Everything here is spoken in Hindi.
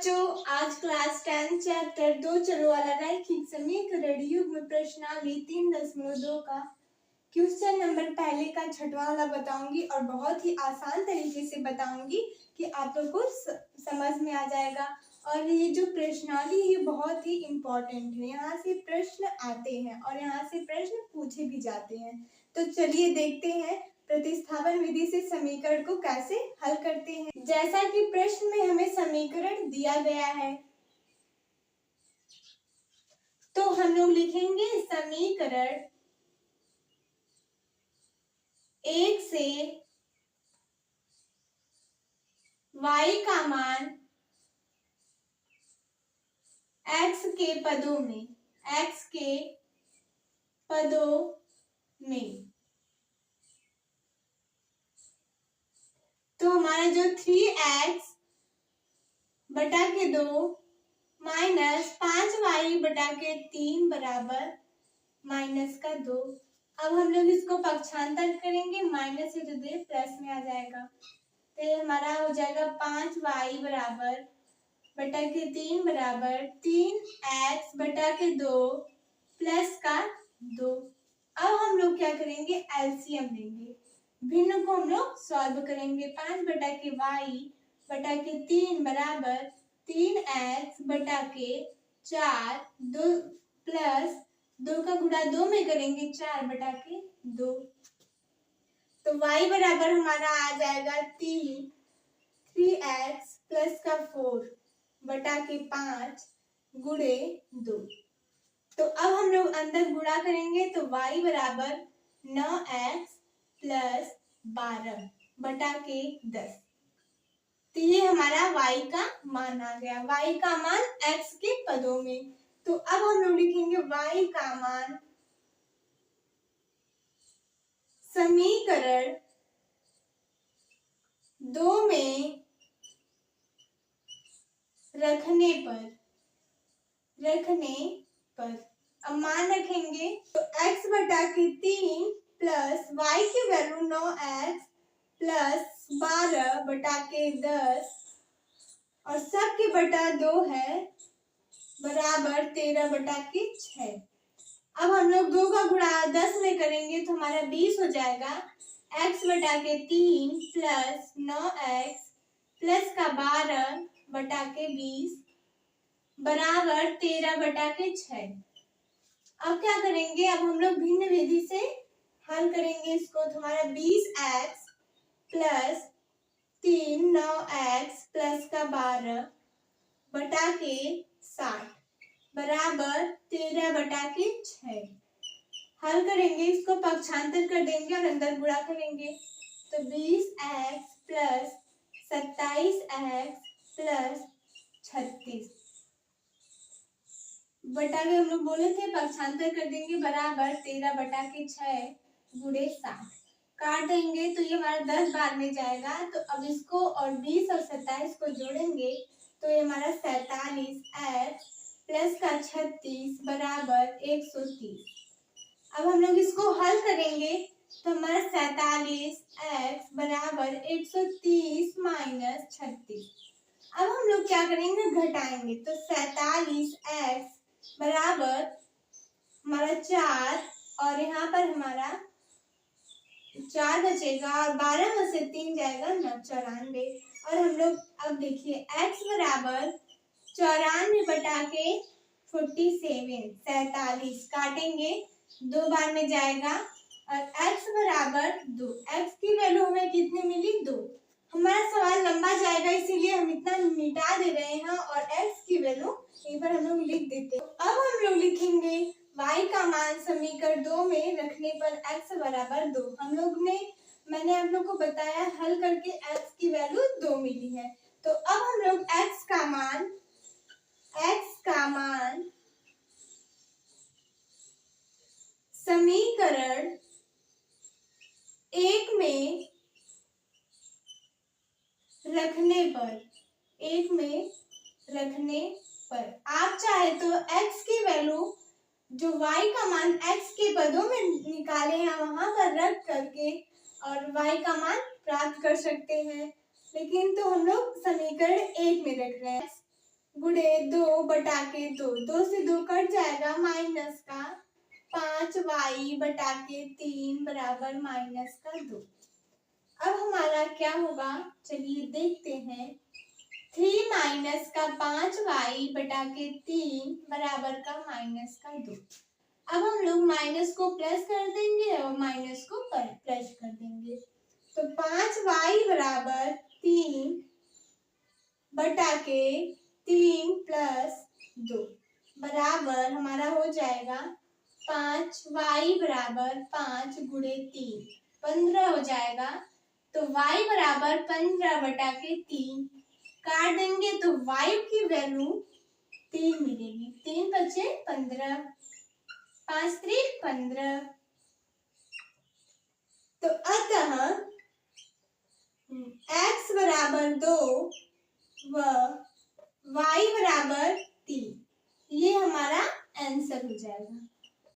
बच्चों, आज क्लास 10 चैप्टर 2 चलो वाला रैखिक समीकरण युग्म प्रश्नावली 3.2 का क्वेश्चन नंबर पहले का छठवां वाला बताऊंगी और बहुत ही आसान तरीके से बताऊंगी कि आप लोग को समझ में आ जाएगा। और ये जो प्रश्नावली है बहुत ही इम्पोर्टेंट है, यहाँ से प्रश्न आते हैं और यहाँ से प्रश्न पूछे भी जाते हैं। तो चलिए देखते हैं प्रतिस्थापन विधि से समीकरण को कैसे हल करते हैं। जैसा कि प्रश्न में हमें समीकरण दिया गया है तो हम लोग लिखेंगे समीकरण 1 से y का मान x के पदों में तो हमारा जो 3x बटा के 2 माइनस 5y बटा के 3 बराबर माइनस का 2। अब हम लोग इसको पक्षांतर करेंगे, माइनस से तो दे प्लस में आ जाएगा, तो हमारा हो जाएगा 5y बराबर बटा के 3 बराबर 3x बटा के 2 प्लस का 2। अब हम लोग क्या करेंगे, एलसीएम लेंगे, भिन्न को हम लोग सॉल्व करेंगे। 5 बटा के y बटा के 3 बराबर 3x बटा के 4 2 प्लस 2 का गुणा 2 में करेंगे 4 बटा के 2। तो y बराबर हमारा आ जाएगा 3x प्लस का 4 बटा के 5 गुणे 2। तो अब हम लोग अंदर गुणा करेंगे तो y बराबर 9x प्लस 12 बटा के 10। तो ये हमारा y का मान आ गया, y का मान x के पदों में। तो अब हम लोग लिखेंगे y का मान समीकरण 2 में रखने पर अब मान रखेंगे तो x बटा के 3 प्लस y की वैल्यू 9x प्लस 12 बटा के 10 और सब के बटा 2 है बराबर 13 बटा के 6। अब हम लोग 2 का गुणा 10 में करेंगे तो हमारा 20 हो जाएगा। x बटा के 3 प्लस 9x प्लस का 12 बटा के 20 बराबर 13 बटा के 6। अब क्या करेंगे, अब हम लोग भिन्न विधि से हल करेंगे इसको। तो हमारा 20x प्लस 3 9x प्लस का 12 बटा के 60 बराबर 13 बटा के 6। हल करेंगे इसको, पक्षांतर कर देंगे और अंदर गुणा करेंगे तो 20x प्लस 27x प्लस 36 बटा के हम लोग बोले थे पक्षांतर कर देंगे बराबर 13 बटा के 6 गुणे 60। काट देंगे तो ये हमारा 10 बार में जाएगा। तो अब इसको और 20 और 27 को जोड़ेंगे तो ये हमारा 47x प्लस का 36 बराबर 130। अब हम लोग इसको हल करेंगे तो हमारा 47x बराबर 130 माइनस 36। अब हम लोग क्या करेंगे, घटाएंगे तो 47x बराबर हमारा 4 और यहाँ पर हमारा 4 बचेगा और 12 में से 3 जाएगा 94। और हम लोग अब देखिए x बराबर 94 बटा के 47 काटेंगे 2 बार में जाएगा और x बराबर 2। x की वैल्यू हमें कितनी मिली, 2। हमारा सवाल लंबा जाएगा इसीलिए हम इतना मिटा दे रहे हैं और x की वैल्यू यहीं पर हम लोग लिख देते हैं। अब हम लोग लिखेंगे y का मान समीकरण 2 में रखने पर x बराबर 2। मैंने आप लोग को बताया हल करके x की वैल्यू 2 मिली है। तो अब हम लोग x का मान समीकरण 1 में रखने पर आप चाहे तो x की वैल्यू जो y का मान x के पदों में निकाले हैं वहां पर रख करके और y का मान प्राप्त कर सकते हैं, लेकिन तो हम लोग समीकरण 1 में रख रहे हैं। गुणे 2/2, 2 से 2 कट जाएगा, माइनस का 5y/3 बराबर माइनस का 2। अब हमारा क्या होगा, चलिए देखते हैं। 3 माइनस का 5y/3 बराबर का माइनस का 2। अब हम लोग माइनस को प्लस कर देंगे और माइनस को प्लस कर देंगे, तो 5y बराबर 3/3 प्लस 2 बराबर हमारा हो जाएगा 5y बराबर 5 गुणे 3, 15 हो जाएगा। तो y बराबर 15/3 काट देंगे तो y की वैल्यू 3 मिलेगी। 3 बचे 15, 5 3 15। तो अतः x बराबर 2 व y बराबर 3, ये हमारा आंसर हो जाएगा।